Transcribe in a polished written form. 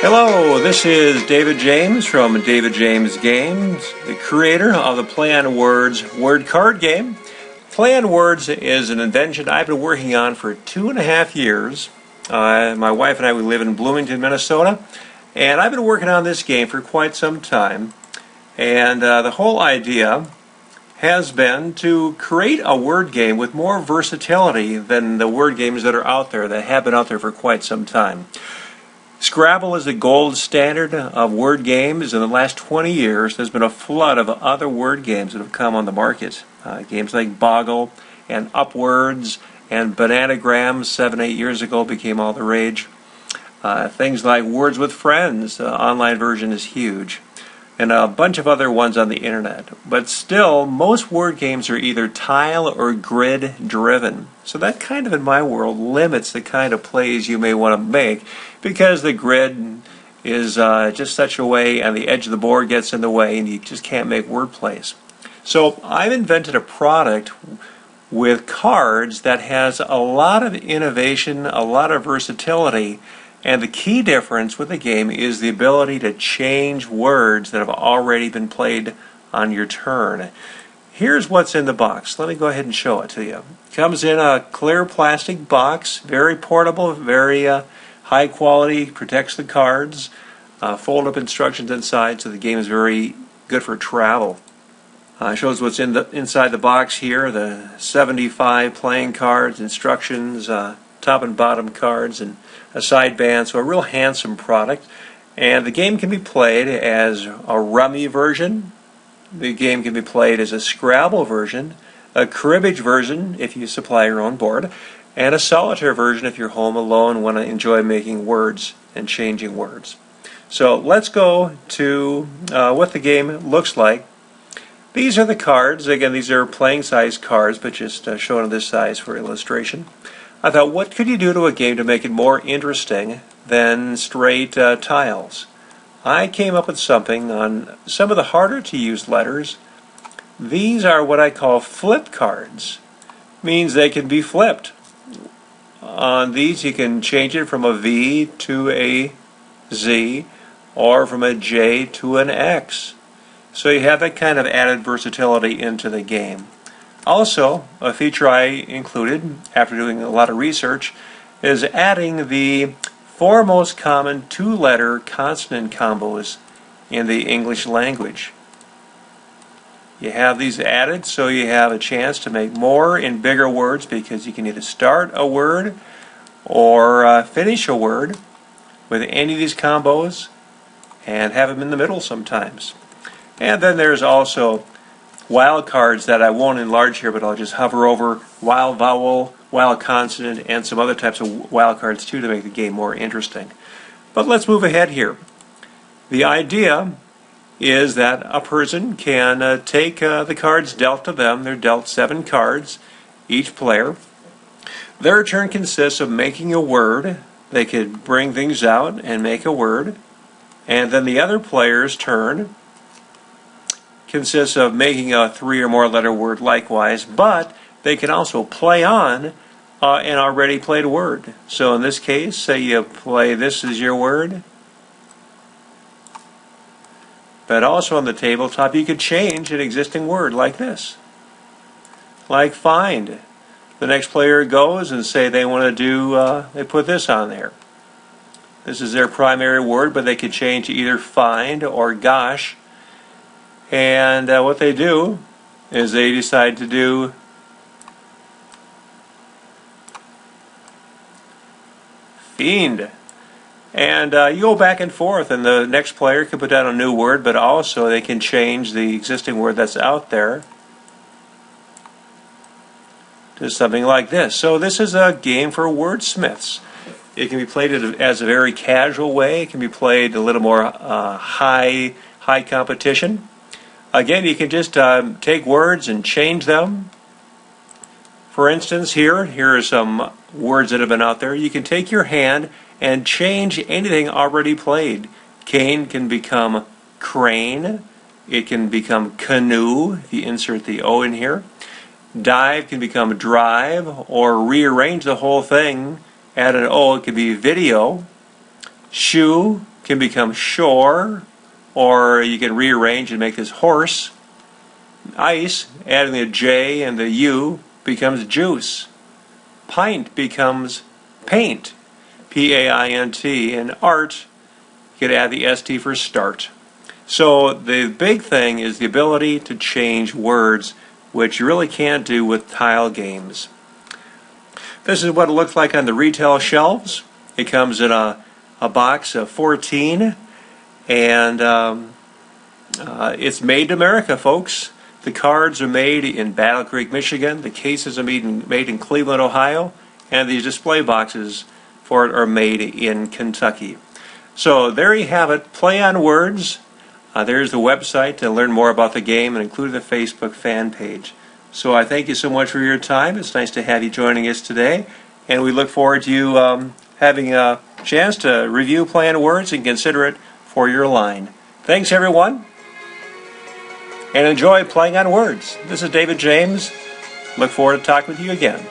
Hello, this is David James from David James Games, the creator of the Play on Words word card game. Play on Words is an invention I've been working on for 2.5 years. My wife and I, we live in Bloomington, Minnesota, and I've been working on this game for quite some time. And the whole idea has been to create a word game with more versatility than the word games that are out there, that have been out there for quite some time. Scrabble is the gold standard of word games. In the last 20 years, there's been a flood of other word games that have come on the market. Games like Boggle and Upwards and Bananagrams 7-8 years ago became all the rage. Things like Words with Friends, the online version is huge. And a bunch of other ones on the internet. But still, most word games are either tile or grid driven. So that kind of, in my world, limits the kind of plays you may want to make, because the grid is just such a way, and the edge of the board gets in the way, and you just can't make word plays. So I've invented a product with cards that has a lot of innovation, a lot of versatility. And the key difference with the game is the ability to change words that have already been played on your turn. Here's what's in the box. Let me go ahead and show it to you. It comes in a clear plastic box, very portable, very high quality, protects the cards, fold-up instructions inside, so the game is very good for travel. Shows what's inside the box here, the 75 playing cards, instructions, top and bottom cards, and a side band, so a real handsome product. And the game can be played as a rummy version, the game can be played as a Scrabble version, a cribbage version if you supply your own board, and a solitaire version if you're home alone and want to enjoy making words and changing words. So let's go to what the game looks like. These are the cards. Again, these are playing size cards, but just shown in this size for illustration. I thought, what could you do to a game to make it more interesting than straight tiles? I came up with something on some of the harder to use letters. These are what I call flip cards. Means they can be flipped. On these you can change it from a V to a Z, or from a J to an X. So you have that kind of added versatility into the game. Also, a feature I included after doing a lot of research is adding the 4 most common 2-letter consonant combos in the English language. You have these added so you have a chance to make more in bigger words, because you can either start a word or finish a word with any of these combos and have them in the middle sometimes. And then there's also wild cards that I won't enlarge here, but I'll just hover over: wild vowel, wild consonant, and some other types of wild cards too to make the game more interesting. But let's move ahead here. The idea is that a person can take the cards dealt to them. They're dealt 7 cards, each player. Their turn consists of making a word. They could bring things out and make a word. And then the other player's turn consists of making a 3 or more letter word likewise, but they can also play on an already played word. So in this case, say you play "this is your word," but also on the tabletop you could change an existing word like this, like find. The next player goes and say they want to do, they put this on there. This is their primary word, but they could change to either find or gosh. And what they do is they decide to do fiend. And you go back and forth, and the next player can put down a new word, but also they can change the existing word that's out there to something like this. So this is a game for wordsmiths. It can be played as a very casual way. It can be played a little more high competition. Again, you can just take words and change them. For instance, here are some words that have been out there. You can take your hand and change anything already played. Cane can become crane. It can become canoe, if you insert the O in here. Dive can become drive, or rearrange the whole thing, add an O, it could be video. Shoe can become shore, or you can rearrange and make this horse. Ice, adding the J and the U, becomes juice. Pint becomes paint, P-A-I-N-T, and art, you could add the S-T for start. So the big thing is the ability to change words, which you really can't do with tile games. This is what it looks like on the retail shelves. It comes in a box of 14, and it's made in America, folks. The cards are made in Battle Creek, Michigan. The cases are made in Cleveland, Ohio. And the display boxes for it are made in Kentucky. So there you have it. Play on words. There's the website to learn more about the game and include the Facebook fan page. So I thank you so much for your time. It's nice to have you joining us today. And we look forward to you having a chance to review Play on Words and consider it for your line. Thanks, everyone. And enjoy playing on words. This is David James. Look forward to talking with you again.